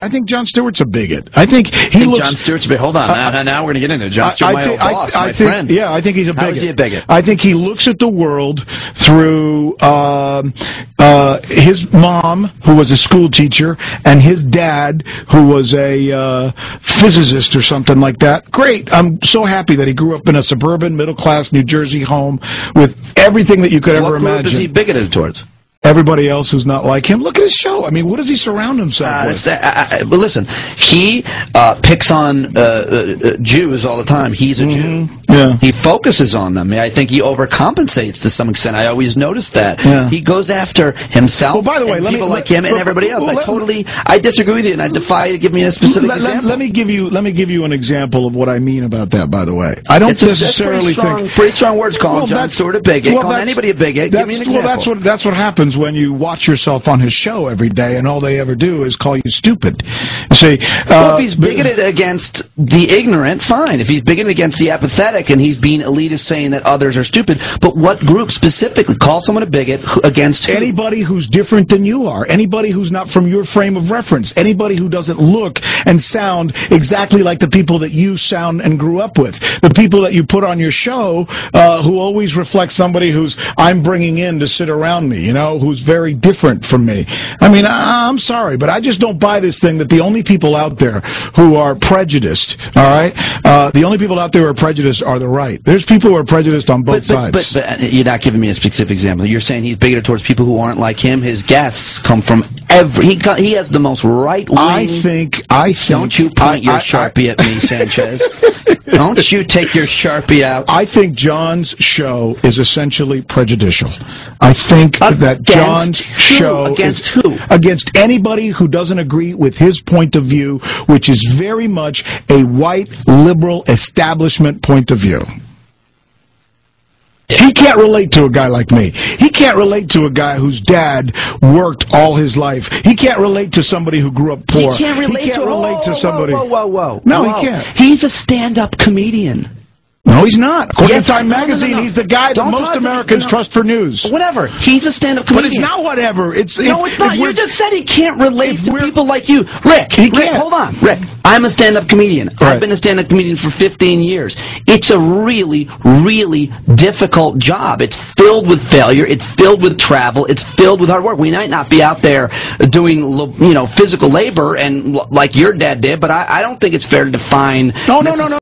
I think Jon Stewart's a bigot. I think Jon Stewart's a bigot. Hold on. Now we're going to get into it. Jon Stewart, my old boss, my friend. Yeah, I think he's a bigot. How is he a bigot? I think he looks at the world through his mom, who was a school teacher, and his dad, who was a physicist or something like that. Great. I'm so happy that he grew up in a suburban, middle-class New Jersey home with everything that you could ever imagine. What group is he bigoted towards? Everybody else who's not like him. Look at his show. I mean, what does he surround himself with? But listen, he picks on Jews all the time. He's a Jew. Yeah. He focuses on them. I think he overcompensates to some extent. I always noticed that. Yeah. He goes after himself. Well, by the way, and people like him and everybody else. I distree with you, and I defy you to give me a specific example. Let me give you an example of what I mean about that. By the way, I don't necessarily think pretty strong words. Calling Jon Stewart a bigot. Calling anybody a bigot. Give me an example. Well, that's what happens when you watch yourself on his show every day, and all they ever do is call you stupid. See, well, if he's bigoted against the ignorant, fine. If he's bigoted against the apathetic, and he's being elitist, saying that others are stupid, but what group specifically? Call someone a bigot against who? Anybody who's different than you are. Anybody who's not from your frame of reference. Anybody who doesn't look and sound exactly like the people that you sound and grew up with. The people that you put on your show who always reflect somebody who's I'm bringing in to sit around me, you know, who's very different from me. I mean, I'm sorry, but I just don't buy this thing that the only people out there who are prejudiced, all right? The only people out there who are prejudiced are the right. There's people who are prejudiced on both sides. But you're not giving me a specific example. You're saying he's bigoted towards people who aren't like him. His guests come from he has the most right-wing... I think... Don't you point your Sharpie at me, Sanchez. Don't you take your Sharpie out. I think Jon's show is essentially prejudicial. I think that Jon's show against who? Against anybody who doesn't agree with his point of view, which is very much a white, liberal, establishment point of view. He can't relate to a guy like me. He can't relate to a guy whose dad worked all his life. He can't relate to somebody who grew up poor. He can't relate to somebody... Whoa. No, he can't. He's a stand-up comedian. No, he's not. According to Time No. Magazine, he's the guy that most Americans trust for news. Whatever. He's a stand-up comedian. But it's not whatever. No, it's not. You just said he can't relate to people like you. Rick, hold on. Rick, I'm a stand-up comedian. Right. I've been a stand-up comedian for 15 years. It's a really, really difficult job. It's filled with failure. It's filled with travel. It's filled with hard work. We might not be out there doing, physical labor and like your dad did, but I don't think it's fair to define. No.